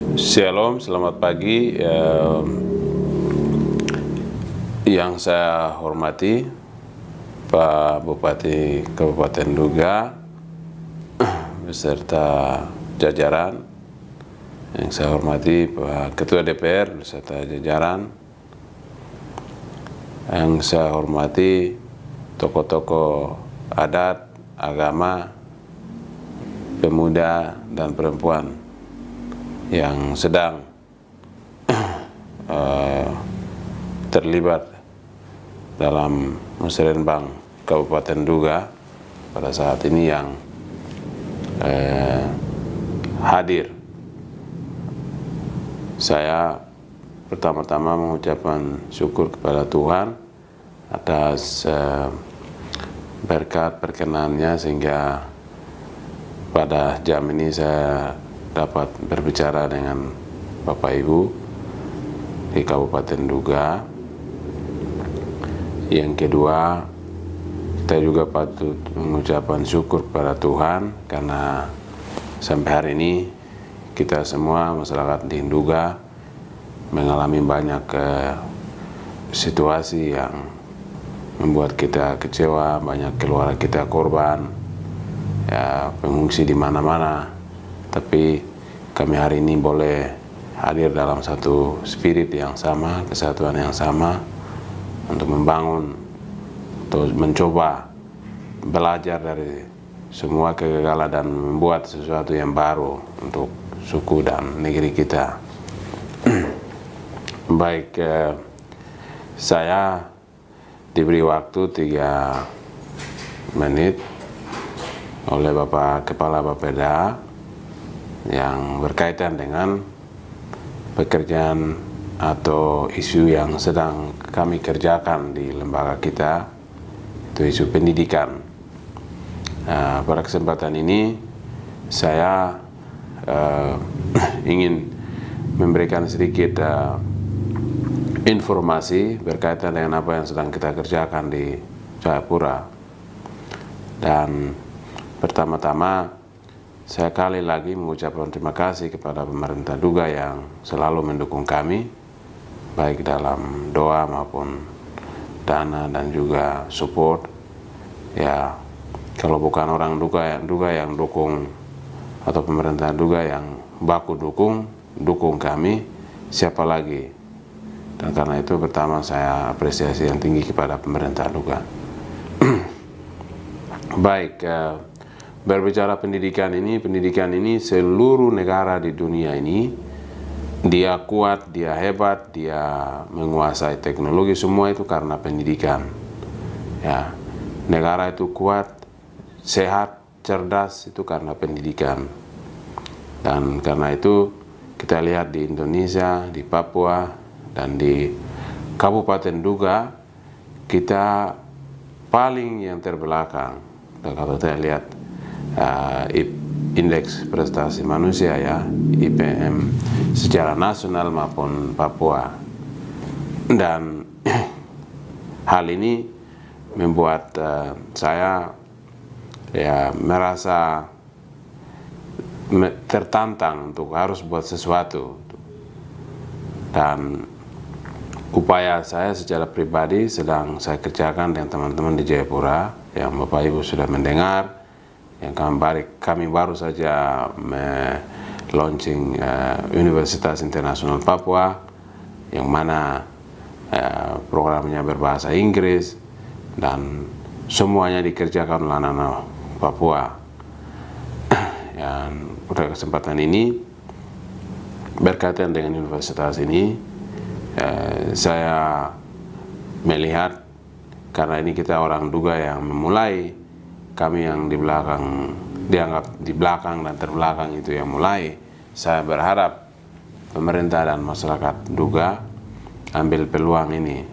Shalom, selamat pagi. Yang saya hormati Pak Bupati Kabupaten Duga beserta jajaran, yang saya hormati Pak Ketua DPR beserta jajaran, yang saya hormati tokoh-tokoh adat, agama, pemuda dan perempuan yang sedang terlibat dalam musrenbang Kabupaten Duga pada saat ini, yang hadir. Saya pertama-tama mengucapkan syukur kepada Tuhan atas berkat perkenannya sehingga pada jam ini saya dapat berbicara dengan Bapak Ibu di Kabupaten Duga. Yang kedua, kita juga patut mengucapkan syukur kepada Tuhan karena sampai hari ini kita semua masyarakat di Duga mengalami banyak situasi yang membuat kita kecewa, banyak keluarga kita korban, ya, pengungsi di mana-mana. Tapi kami hari ini boleh hadir dalam satu spirit yang sama, kesatuan yang sama, untuk membangun atau mencoba belajar dari semua kegagalan dan membuat sesuatu yang baru untuk suku dan negeri kita. Baik, saya diberi waktu 3 menit oleh Bapak Kepala Bapeda yang berkaitan dengan pekerjaan atau isu yang sedang kami kerjakan di lembaga kita, itu isu pendidikan. Pada kesempatan ini saya ingin memberikan sedikit informasi berkaitan dengan apa yang sedang kita kerjakan di Jayapura. Dan pertama-tama saya kali lagi mengucapkan terima kasih kepada pemerintah Duga yang selalu mendukung kami, baik dalam doa maupun dana dan juga support. Ya, kalau bukan orang Duga yang dukung, atau pemerintah Duga yang baku dukung kami, siapa lagi? Dan karena itu pertama saya apresiasi yang tinggi kepada pemerintah Duga. Baik, berbicara pendidikan ini seluruh negara di dunia ini, dia kuat, dia hebat, dia menguasai teknologi, semua itu karena pendidikan. Ya, negara itu kuat, sehat, cerdas itu karena pendidikan. Dan karena itu kita lihat di Indonesia, di Papua, dan di Kabupaten Duga kita paling yang terbelakang. Dan kalau saya lihat indeks prestasi manusia, ya, IPM secara nasional maupun Papua. Dan hal ini membuat saya merasa tertantang untuk harus buat sesuatu. Dan upaya saya secara pribadi sedang saya kerjakan dengan teman-teman di Jayapura, yang Bapak Ibu sudah mendengar. Yang kami baru saja launching Universitas Internasional Papua, yang mana programnya berbahasa Inggris dan semuanya dikerjakan oleh anak-anak Papua. Yang pada kesempatan ini berkaitan dengan universitas ini, saya melihat karena ini kita orang Duga yang memulai, kami yang di belakang, dianggap di belakang dan terbelakang itu yang mulai. Saya berharap pemerintah dan masyarakat Duga ambil peluang ini,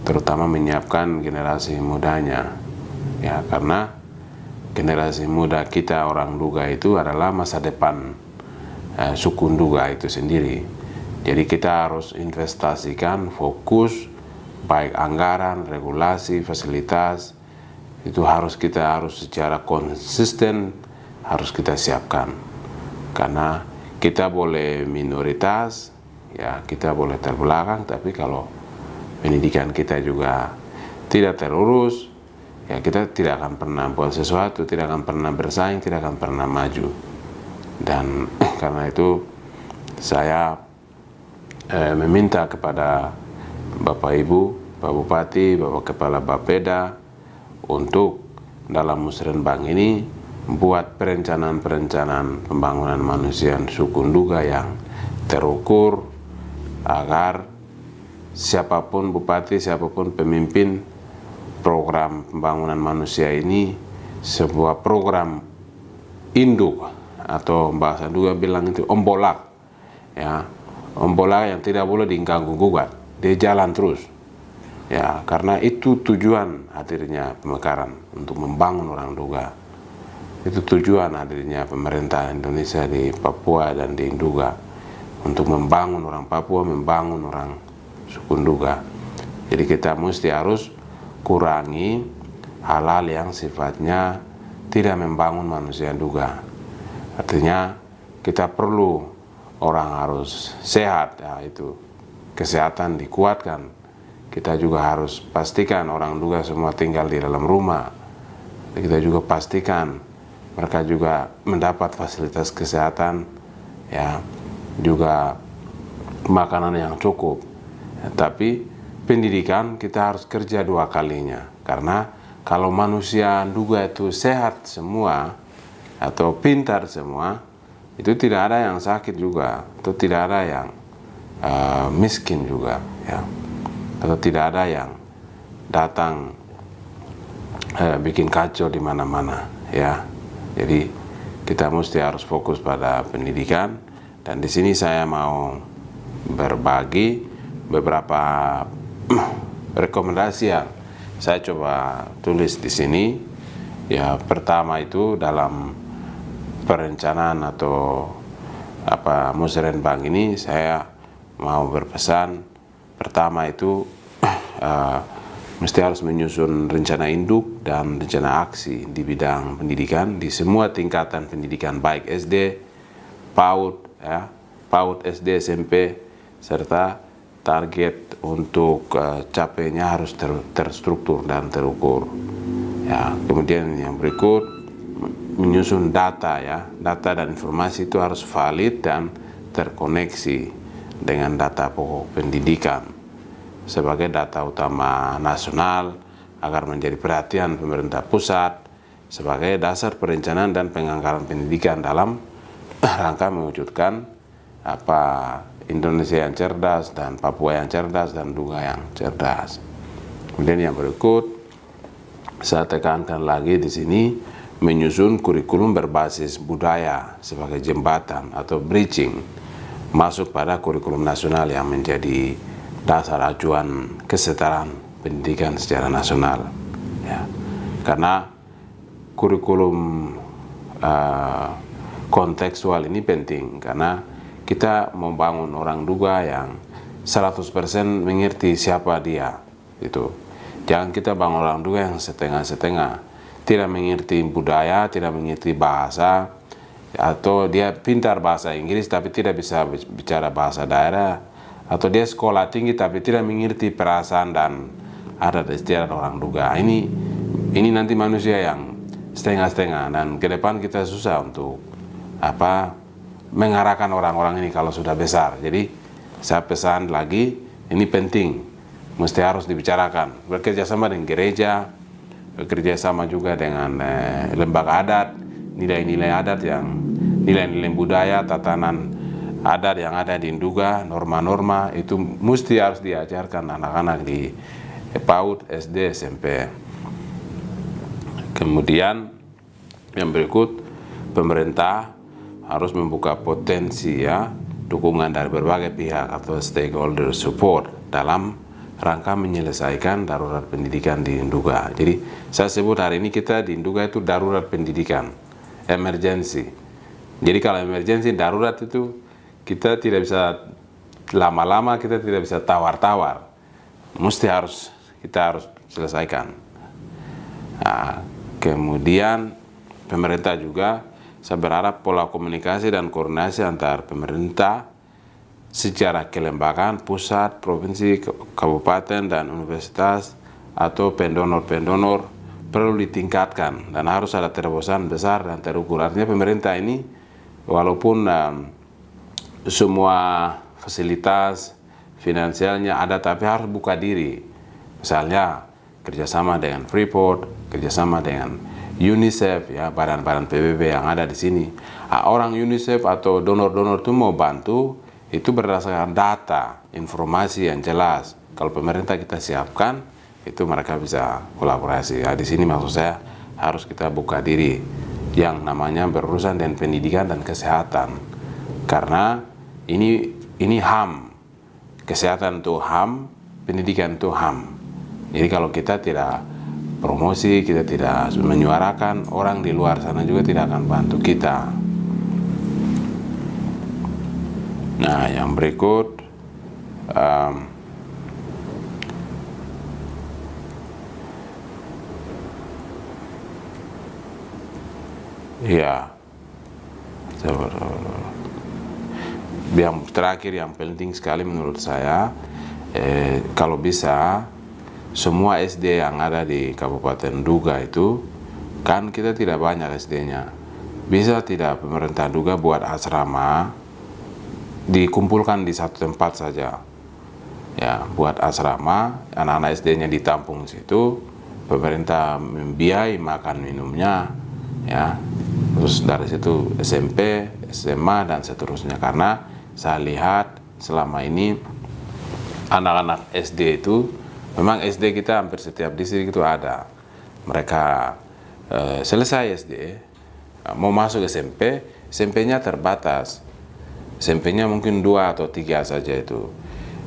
terutama menyiapkan generasi mudanya, ya, karena generasi muda kita orang Duga itu adalah masa depan suku Duga itu sendiri. Jadi kita harus investasikan, fokus, baik anggaran, regulasi, fasilitas, itu harus secara konsisten harus kita siapkan. Karena kita boleh minoritas, ya kita boleh terbelakang, tapi kalau pendidikan kita juga tidak terurus, ya kita tidak akan pernah buat sesuatu, tidak akan pernah bersaing, tidak akan pernah maju. Dan karena itu saya meminta kepada Bapak Ibu, Pak Bupati, Bapak Kepala Bapeda untuk dalam musrenbang ini buat perencanaan-perencanaan pembangunan manusia suku Nduga yang terukur, agar siapapun bupati, siapapun pemimpin program pembangunan manusia ini sebuah program induk, atau bahasa Nduga bilang itu ombolak, ya, ombolak yang tidak boleh diganggu gugat, dia jalan terus, ya, karena itu tujuan hadirnya pemekaran, untuk membangun orang Nduga. Itu tujuan hadirnya pemerintah Indonesia di Papua dan di Nduga, untuk membangun orang Papua, membangun orang suku Nduga. Jadi kita mesti harus kurangi hal-hal yang sifatnya tidak membangun manusia Nduga. Artinya kita perlu orang harus sehat, ya, itu kesehatan dikuatkan. Kita juga harus pastikan orang Nduga semua tinggal di dalam rumah. Kita juga pastikan mereka juga mendapat fasilitas kesehatan, ya, juga makanan yang cukup. Ya, tapi pendidikan kita harus kerja dua kalinya, karena kalau manusia Nduga itu sehat semua atau pintar semua, itu tidak ada yang sakit juga, atau tidak ada yang miskin juga, ya, atau tidak ada yang datang bikin kacau di mana-mana, ya. Jadi kita mesti harus fokus pada pendidikan, dan di sini saya mau berbagi beberapa rekomendasi yang saya coba tulis di sini. Ya, pertama itu dalam perencanaan atau musrenbang ini saya mau berpesan, pertama itu mesti harus menyusun rencana induk dan rencana aksi di bidang pendidikan di semua tingkatan pendidikan, baik SD, PAUD, ya, PAUD, SD, SMP, serta target untuk capainya harus terstruktur dan terukur. Ya, kemudian yang berikut menyusun data, ya, data dan informasi itu harus valid dan terkoneksi dengan data pokok pendidikan sebagai data utama nasional, agar menjadi perhatian pemerintah pusat sebagai dasar perencanaan dan penganggaran pendidikan dalam rangka mewujudkan Indonesia yang cerdas dan Papua yang cerdas dan Nduga yang cerdas. Kemudian yang berikut saya tekankan lagi di sini, menyusun kurikulum berbasis budaya sebagai jembatan atau bridging masuk pada kurikulum nasional yang menjadi dasar acuan kesetaraan pendidikan secara nasional, ya. Karena kurikulum kontekstual ini penting, karena kita membangun orang Nduga yang 100% mengerti siapa dia, itu. Jangan kita bangun orang Nduga yang setengah-setengah, tidak mengerti budaya, tidak mengerti bahasa, atau dia pintar bahasa Inggris tapi tidak bisa bicara bahasa daerah, atau dia sekolah tinggi tapi tidak mengerti perasaan dan adat istiadat orang Nduga. Ini nanti manusia yang setengah-setengah, dan ke depan kita susah untuk mengarahkan orang-orang ini kalau sudah besar. Jadi saya pesan lagi, ini penting, mesti harus dibicarakan, bekerja sama dengan gereja, bekerja sama juga dengan lembaga adat, nilai-nilai adat yang nilai-nilai budaya, tatanan adat yang ada di Nduga, norma-norma itu mesti harus diajarkan anak-anak di PAUD, SD, SMP. Kemudian yang berikut, pemerintah harus membuka potensi, ya, dukungan dari berbagai pihak atau stakeholder support dalam rangka menyelesaikan darurat pendidikan di Nduga. Jadi saya sebut hari ini kita di Nduga itu darurat pendidikan, emergency. Jadi kalau emergency, darurat itu kita tidak bisa lama-lama, kita tidak bisa tawar-tawar, kita harus selesaikan. Nah, kemudian pemerintah juga saya berharap pola komunikasi dan koordinasi antar pemerintah secara kelembagaan, pusat, provinsi, kabupaten, dan universitas atau pendonor-pendonor perlu ditingkatkan dan harus ada terobosan besar dan terukur. Artinya pemerintah ini walaupun semua fasilitas finansialnya ada, tapi harus buka diri. Misalnya kerjasama dengan Freeport, kerjasama dengan UNICEF, ya, badan-badan PBB yang ada di sini. Orang UNICEF atau donor-donor itu mau bantu, itu berdasarkan data, informasi yang jelas. Kalau pemerintah kita siapkan, itu mereka bisa kolaborasi. Ya, di sini maksud saya harus kita buka diri yang namanya berurusan dengan pendidikan dan kesehatan. Karena ini HAM. Kesehatan itu HAM, pendidikan itu HAM. Jadi kalau kita tidak promosi, kita tidak menyuarakan, orang di luar sana juga tidak akan bantu kita. Nah, yang berikut ya, yang terakhir yang penting sekali menurut saya, kalau bisa semua SD yang ada di Kabupaten Duga itu, kan kita tidak banyak SD-nya, bisa tidak pemerintah Duga buat asrama dikumpulkan di satu tempat saja, ya, buat asrama, anak-anak SD-nya ditampung situ, pemerintah membiayai makan minumnya, ya, terus dari situ SMP, SMA dan seterusnya. Karena saya lihat selama ini anak-anak SD itu, memang SD kita hampir setiap distrik itu ada, mereka selesai SD, mau masuk SMP, SMP-nya terbatas. SMP-nya mungkin 2 atau 3 saja itu.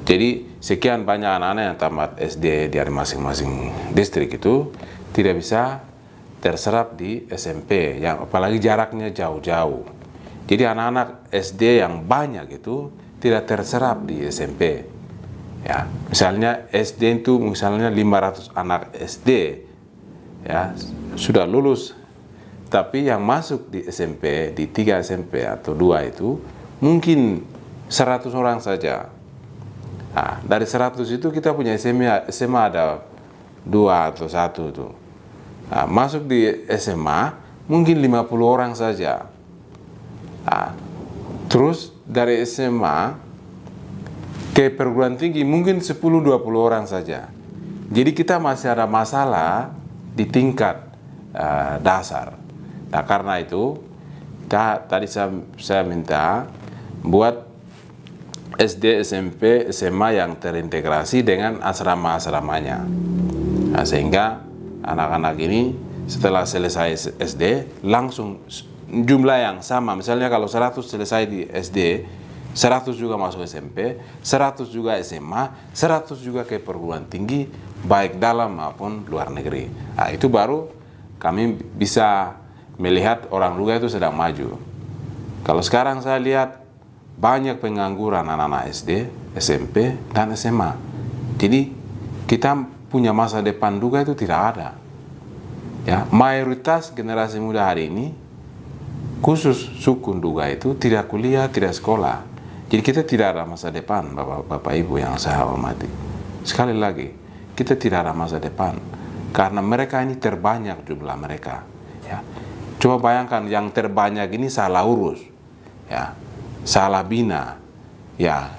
Jadi sekian banyak anak-anak yang tamat SD dari masing-masing distrik itu tidak bisa terserap di SMP, yang apalagi jaraknya jauh-jauh. Jadi anak-anak SD yang banyak itu tidak terserap di SMP. Ya, misalnya SD itu misalnya 500 anak SD, ya, sudah lulus, tapi yang masuk di SMP, di 3 SMP atau 2 itu mungkin 100 orang saja. Nah, dari 100 itu kita punya SMA ada 2 atau 1 itu. Nah, masuk di SMA mungkin 50 orang saja. Nah, terus dari SMA ke perguruan tinggi mungkin 10-20 orang saja. Jadi kita masih ada masalah di tingkat dasar. Nah, karena itu tadi saya minta buat SD, SMP, SMA yang terintegrasi dengan asrama-asramanya. Nah, sehingga anak-anak ini setelah selesai SD langsung jumlah yang sama. Misalnya kalau 100 selesai di SD, 100 juga masuk SMP, 100 juga SMA, 100 juga ke perguruan tinggi, baik dalam maupun luar negeri. Nah, itu baru kami bisa melihat orang Duga itu sedang maju. Kalau sekarang saya lihat banyak pengangguran anak-anak SD, SMP, dan SMA. Jadi kita punya masa depan Duga itu tidak ada. Ya, mayoritas generasi muda hari ini, khusus suku Duga itu tidak kuliah, tidak sekolah. Jadi kita tidak ada masa depan, Bapak Ibu yang saya hormati. Sekali lagi, kita tidak ada masa depan karena mereka ini terbanyak jumlah mereka. Ya, coba bayangkan yang terbanyak ini salah urus, ya, salah bina, ya,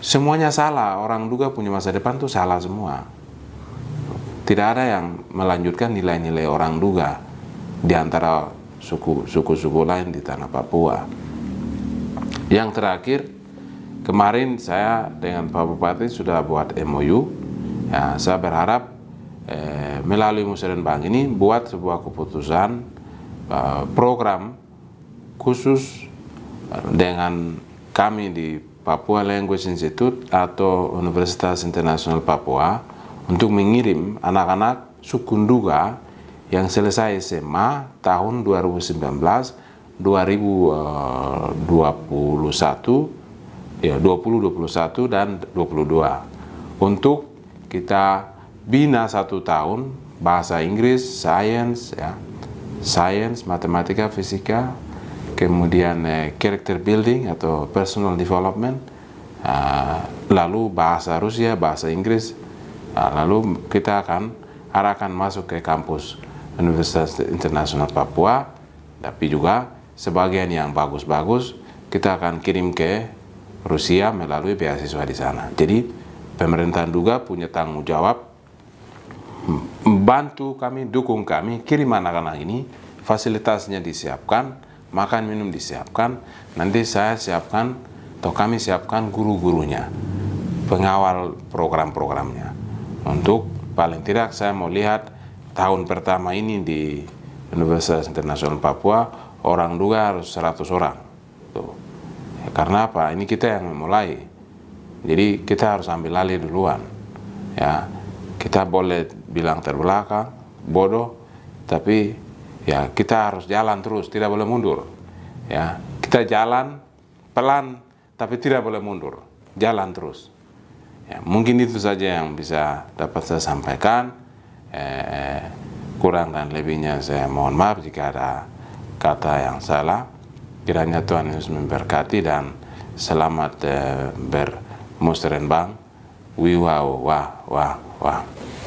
semuanya salah. Orang Duga punya masa depan tuh salah semua. Tidak ada yang melanjutkan nilai-nilai orang Duga di antara suku-suku lain di tanah Papua. Yang terakhir, kemarin saya dengan Pak Bupati sudah buat MOU. Ya, saya berharap melalui Musrenbang ini buat sebuah keputusan program khusus dengan kami di Papua Language Institute atau Universitas Internasional Papua untuk mengirim anak-anak suku Duga yang selesai SMA tahun 2019, 2021, ya 2021 dan 22 untuk kita bina 1 tahun bahasa Inggris, sains, ya, sains, matematika, fisika, kemudian character building atau personal development, lalu bahasa Rusia, bahasa Inggris, lalu kita akan arahkan masuk ke kampus Universitas Internasional Papua, tapi juga sebagian yang bagus-bagus kita akan kirim ke Rusia melalui beasiswa di sana. Jadi pemerintah juga punya tanggung jawab bantu kami, dukung kami, kirim anak-anak ini, fasilitasnya disiapkan, makan minum disiapkan, nanti saya siapkan atau kami siapkan guru-gurunya, pengawal program-programnya. Untuk paling tidak saya mau lihat tahun pertama ini di Universitas Internasional Papua, orang juga harus 100 orang. Tuh. Karena apa? Ini kita yang memulai. Jadi kita harus ambil alih duluan. Ya, kita boleh bilang terbelakang, bodoh, tapi ya kita harus jalan terus, tidak boleh mundur. Ya, kita jalan pelan, tapi tidak boleh mundur, jalan terus. Ya, mungkin itu saja yang bisa dapat saya sampaikan. Kurang dan lebihnya saya mohon maaf jika ada kata yang salah. Kiranya Tuhan Yesus memberkati dan selamat bermusrenbang. Wiwau wah wah wah.